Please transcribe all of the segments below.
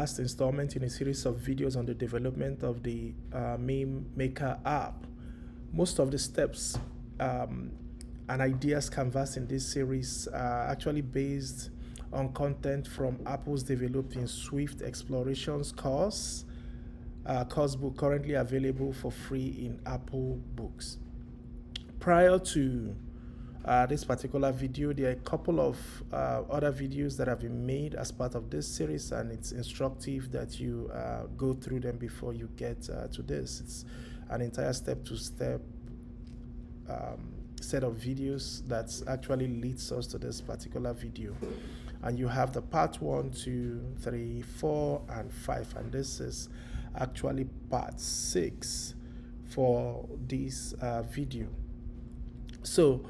last installment in a series of videos on the development of the MemeMaker app. Most of the steps and ideas canvassed in this series are actually based on content from Apple's developing Swift Explorations course book currently available for free in Apple Books. Prior to this particular video, there are a couple of other videos that have been made as part of this series, and it's instructive that you go through them before you get to this. It's an entire step-to-step set of videos that actually leads us to this particular video. And you have the part 1, 2, 3, 4, and 5, and this is actually part 6 for this video. So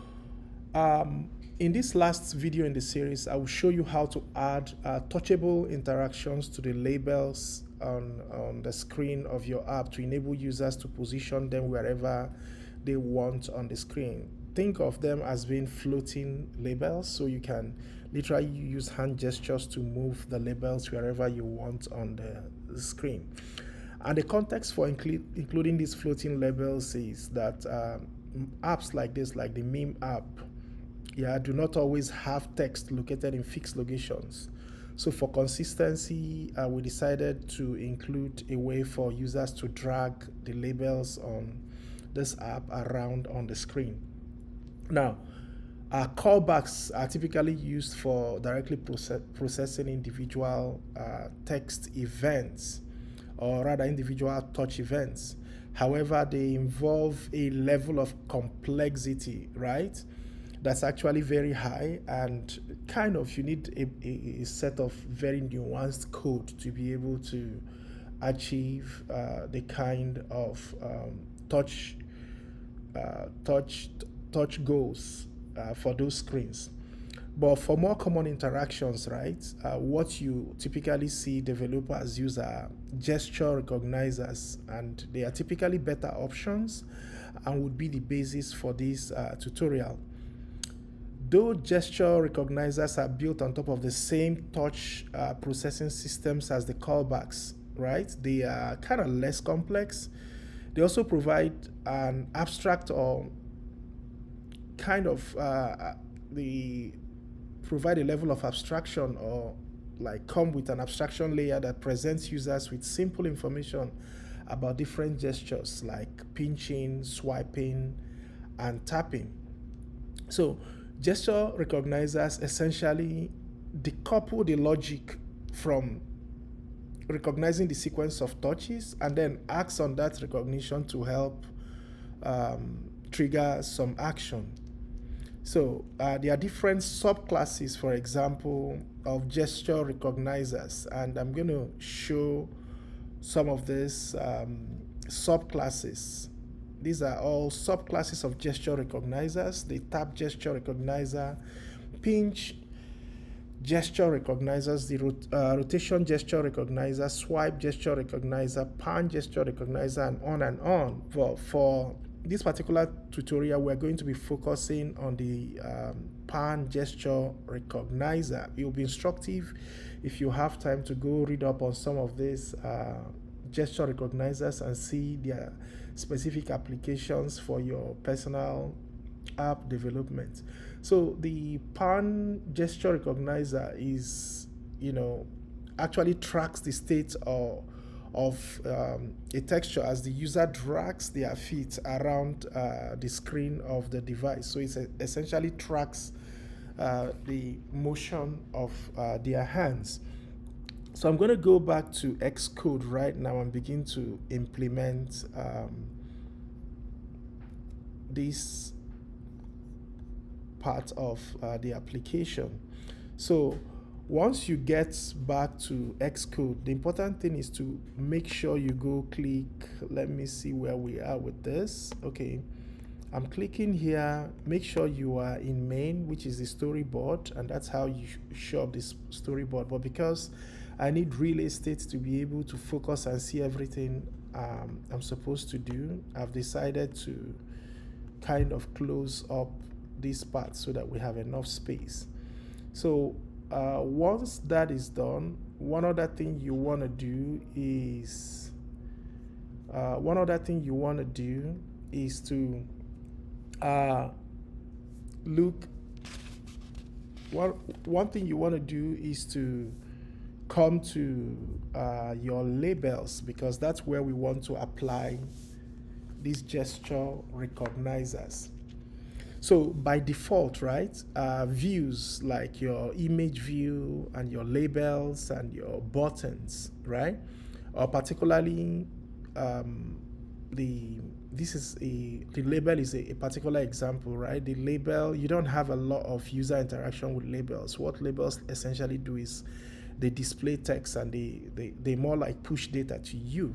in this last video in the series, I will show you how to add touchable interactions to the labels on the screen of your app to enable users to position them wherever they want on the screen. Think of them as being floating labels, so you can literally use hand gestures to move the labels wherever you want on the screen. And the context for including these floating labels is that apps like this, like the Meme app, do not always have text located in fixed locations. So for consistency, we decided to include a way for users to drag the labels on this app around on the screen. Now, callbacks are typically used for directly processing individual text events, or rather individual touch events. However, they involve a level of complexity, right? That's actually very high, and kind of you need a set of very nuanced code to be able to achieve the kind of touch goals for those screens. But for more common interactions, right, what you typically see developers use are gesture recognizers, and they are typically better options and would be the basis for this tutorial. Though gesture recognizers are built on top of the same touch processing systems as the callbacks, right, they are kind of less complex. They also provide an abstract or kind of provide a level of abstraction, or like come with an abstraction layer that presents users with simple information about different gestures like pinching, swiping, and tapping. So gesture recognizers essentially decouple the logic from recognizing the sequence of touches and then acts on that recognition to help trigger some action. So there are different subclasses, for example, of gesture recognizers, and I'm going to show some of these subclasses. These are all subclasses of gesture recognizers: the tap gesture recognizer, pinch gesture recognizers, the rotation gesture recognizer, swipe gesture recognizer, pan gesture recognizer, and on and on. For this particular tutorial, we're going to be focusing on the pan gesture recognizer. It will be instructive if you have time to go read up on some of these gesture recognizers and see their specific applications for your personal app development. So the pan gesture recognizer is, actually tracks the state of a texture as the user drags their feet around the screen of the device. So it essentially tracks the motion of their hands. So I'm going to go back to Xcode right now and begin to implement this part of the application. So once you get back to Xcode, the important thing is to make sure you go click, let me see where we are with this. Okay, I'm clicking here. Make sure you are in main, which is the storyboard, and that's how you show up this storyboard. But because I need real estate to be able to focus and see everything I'm supposed to do, I've decided to kind of close up this part so that we have enough space. So once that is done, one other thing you want to do is to look. One thing you want to do is to come to your labels, because that's where we want to apply these gesture recognizers. So by default, right, views like your image view and your labels and your buttons, right, or particularly the label is a particular example, right? The label, you don't have a lot of user interaction with labels. What labels essentially do is they display text and they more like push data to you.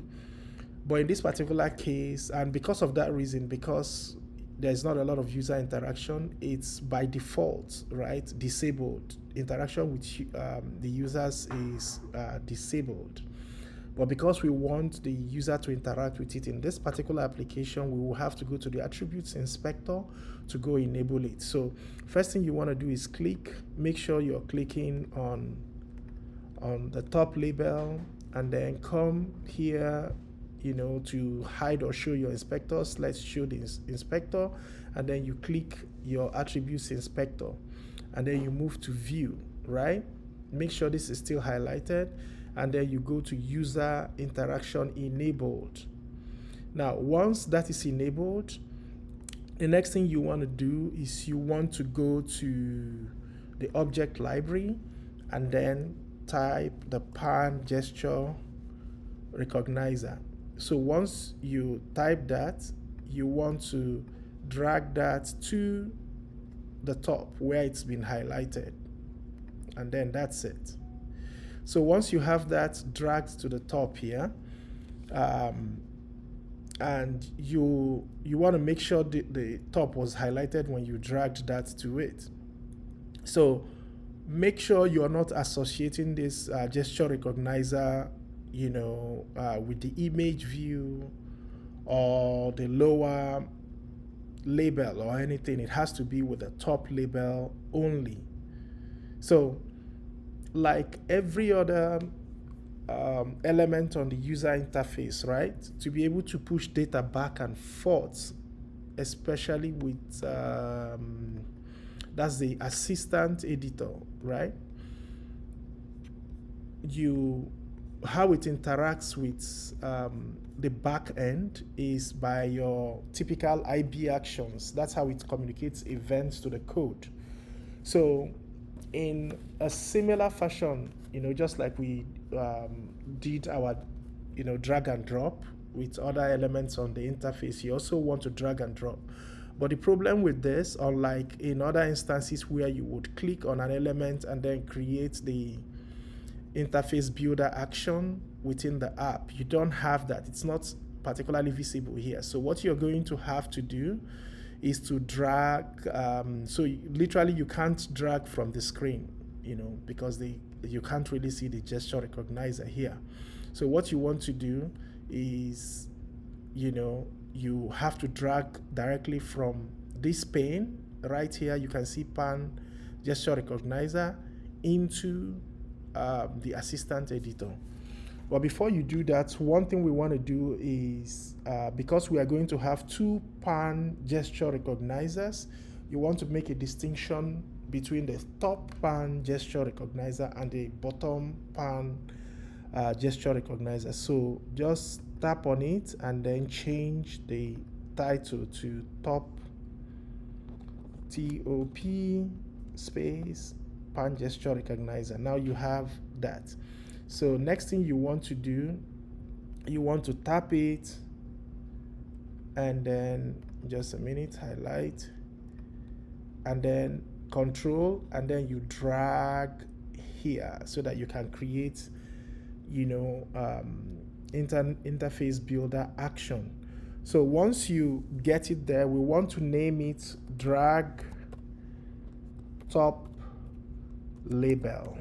But in this particular case, and because of that reason, because there's not a lot of user interaction, it's by default, right, disabled. Interaction with the users is disabled. But because we want the user to interact with it in this particular application, we will have to go to the attributes inspector to go enable it. So first thing you want to do is make sure you're clicking on the top label, and then come here, to hide or show your inspectors. Let's show the inspector, and then you click your attributes inspector, and then you move to view, right? Make sure this is still highlighted, and then you go to user interaction enabled. Now, once that is enabled, the next thing you want to do is you want to go to the object library and then type the pan gesture recognizer. So once you type that, you want to drag that to the top where it's been highlighted, and then that's it. So once you have that dragged to the top here, and you want to make sure the top was highlighted when you dragged that to it. So make sure you're not associating this gesture recognizer, with the image view or the lower label or anything. It has to be with the top label only. So like every other element on the user interface, right, to be able to push data back and forth, especially with that's the assistant editor, right? How it interacts with the back end is by your typical IB actions. That's how it communicates events to the code. So in a similar fashion, just like we did our, drag and drop with other elements on the interface, you also want to drag and drop. But the problem with this, unlike in other instances where you would click on an element and then create the interface builder action within the app, you don't have that. It's not particularly visible here. So what you're going to have to do is to drag. So literally you can't drag from the screen, because you can't really see the gesture recognizer here. So what you want to do is, you have to drag directly from this pane right here. You can see pan gesture recognizer into the assistant editor. But before you do that, one thing we want to do is, because we are going to have two pan gesture recognizers, you want to make a distinction between the top pan gesture recognizer and the bottom pan gesture recognizer. So just tap on it and then change the title to top TOP space pan gesture recognizer. Now you have that. So next thing you want to do, you want to tap it and then just a minute, highlight, and then control, and then you drag here so that you can create, interface builder action. So once you get it there, we want to name it drag top label,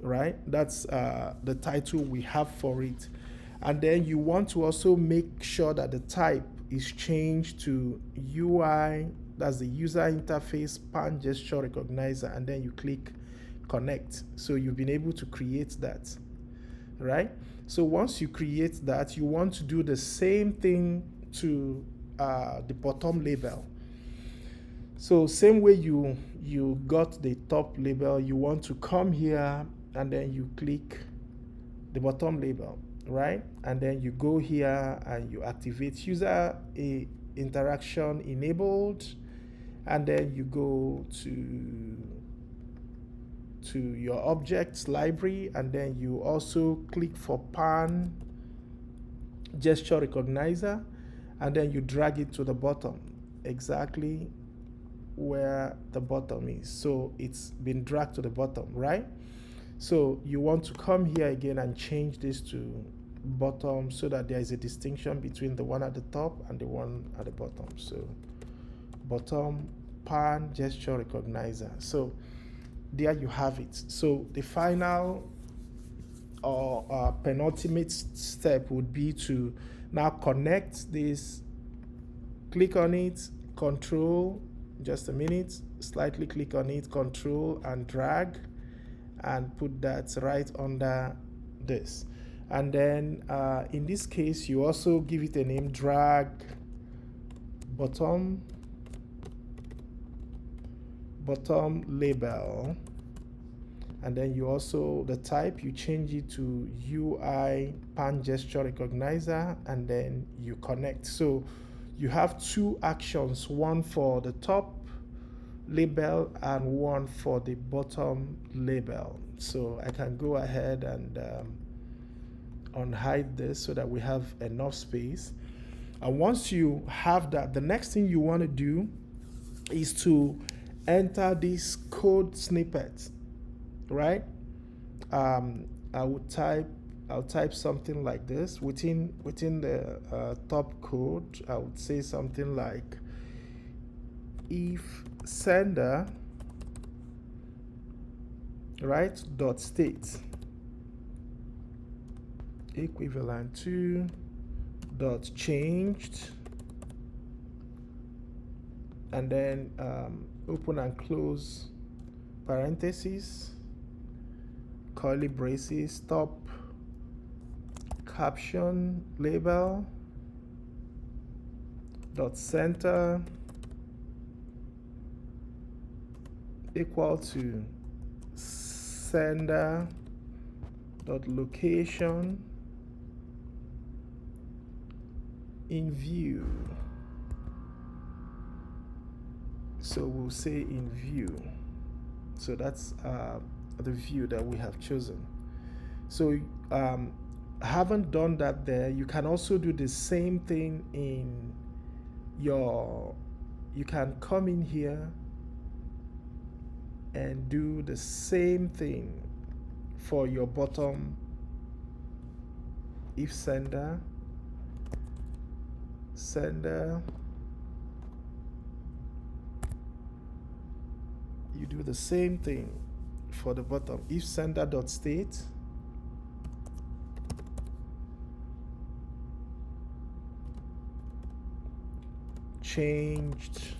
right? That's the title we have for it. And then you want to also make sure that the type is changed to UI, that's the user interface pan gesture recognizer, and then you click connect. So you've been able to create that, right? So once you create that, you want to do the same thing to the bottom label. So same way you got the top label, you want to come here and then you click the bottom label, right? And then you go here and you activate user interaction enabled, and then you go to your objects library, and then you also click for pan gesture recognizer, and then you drag it to the bottom, exactly where the bottom is. So it's been dragged to the bottom, right? So you want to come here again and change this to bottom so that there is a distinction between the one at the top and the one at the bottom. So bottom pan gesture recognizer. So there you have it. So the final or penultimate step would be to now connect this, click on it, control, just a minute, slightly click on it, control and drag, and put that right under this. And then in this case, you also give it a name, drag bottom label. And then you also, the type, you change it to UI pan gesture recognizer, and then you connect. So you have two actions, one for the top label and one for the bottom label. So I can go ahead and unhide this so that we have enough space. And once you have that, the next thing you want to do is to enter this code snippet, right? I'll type something like this within the top code. I would say something like, if sender, right, dot state equivalent to dot changed, and then open and close parentheses, curly braces, top caption label dot center equal to sender dot location in view. So we'll say in view. So that's the view that we have chosen. So haven't done that there, you can also do the same thing in your, you can come in here and do the same thing for your bottom. If sender you do the same thing for the bottom. If sender dot state changed,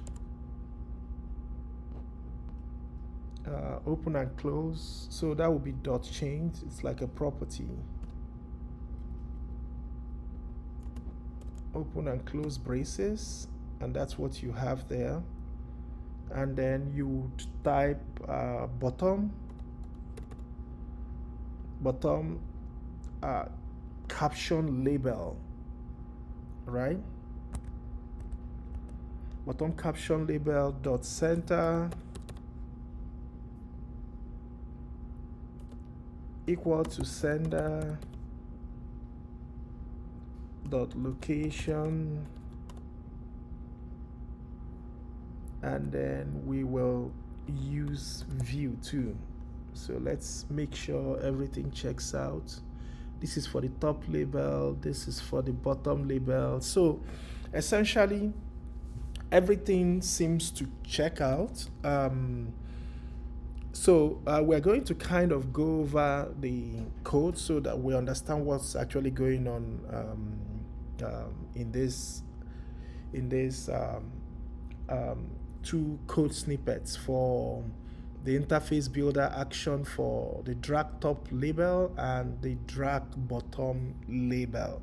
open and close, so that would be dot change. It's like a property. Open and close braces, and that's what you have there. And then you would type bottom caption label, right? Bottom caption label dot center equal to sender dot location, and then we will use view too. So let's make sure everything checks out. This is for the top label, this is for the bottom label. So essentially everything seems to check out. So we're going to kind of go over the code so that we understand what's actually going on in this two code snippets for the interface builder action for the drag top label and the drag bottom label.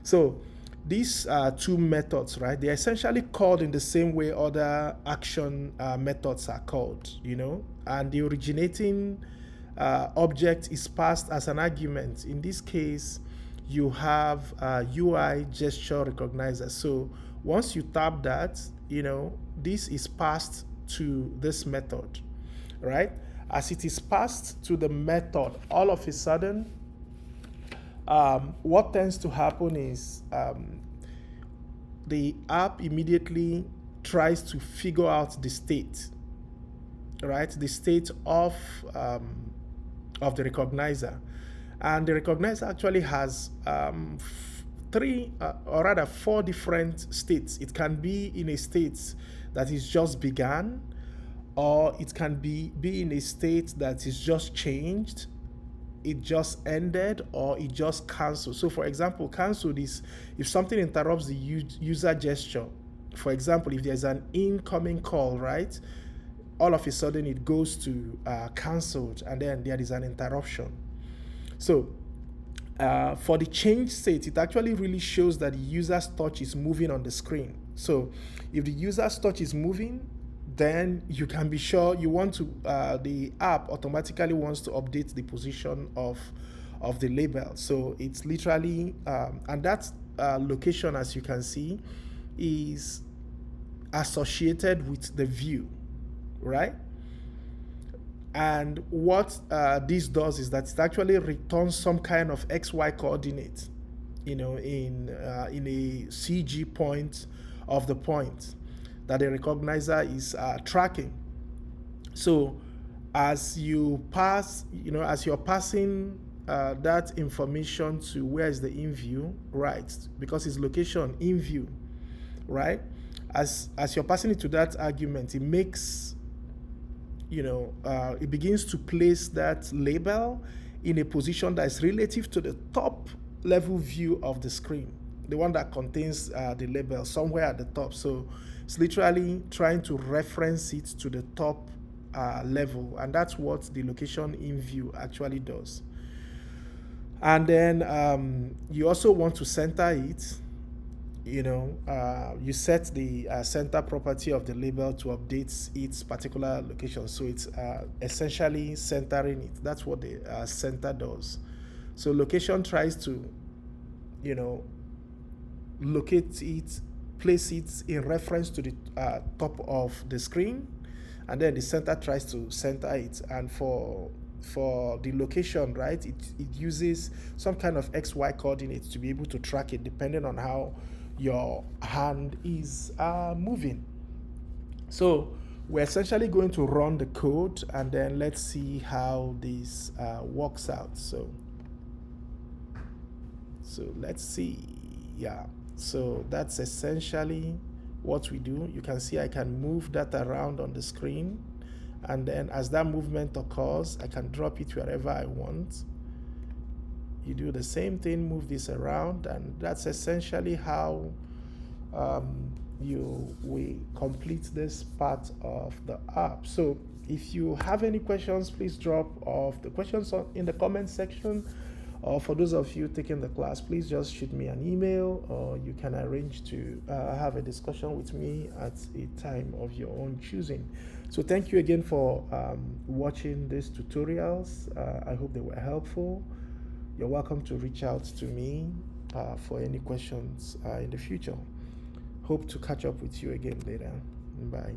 So these two methods, right? They're essentially called in the same way other action methods are called, and the originating object is passed as an argument. In this case, you have UI gesture recognizer. So once you tap that, this is passed to this method, right? As it is passed to the method, all of a sudden, what tends to happen is the app immediately tries to figure out the state, right? The state of the recognizer. And the recognizer actually has four different states. It can be in a state that is just began, or it can be in a state that is just changed, it just ended, or it just canceled. So for example, canceled is if something interrupts the user gesture. For example, if there's an incoming call, right, all of a sudden it goes to canceled, and then there is an interruption. So for the change state, it actually really shows that the user's touch is moving on the screen. So if the user's touch is moving, then you can be sure you want to, the app automatically wants to update the position of the label. So it's literally, and that location, as you can see, is associated with the view, right? And what this does is that it actually returns some kind of XY coordinate, in a CG point of the point that the recognizer is tracking. So as you pass, as you're passing that information to where is the in view, right? Because it's location in view, right? As you're passing it to that argument, it makes, it begins to place that label in a position that is relative to the top level view of the screen, the one that contains the label somewhere at the top. So it's literally trying to reference it to the top level, and that's what the location in view actually does. And then you also want to center it. You set the center property of the label to update its particular location. So it's essentially centering it. That's what the center does. So location tries to, locate it, place it in reference to the top of the screen, and then the center tries to center it. And for the location, right, it uses some kind of XY coordinates to be able to track it depending on how your hand is moving. So we're essentially going to run the code, and then let's see how this works out. So let's see. Yeah, so that's essentially what we do. You can see I can move that around on the screen, and then as that movement occurs, I can drop it wherever I want. You do the same thing, move this around, and that's essentially how we complete this part of the app. So if you have any questions, please drop off the questions in the comment section, or for those of you taking the class, please just shoot me an email, or you can arrange to have a discussion with me at a time of your own choosing. So thank you again for watching these tutorials. I hope they were helpful. You're welcome to reach out to me for any questions in the future. Hope to catch up with you again later. Bye.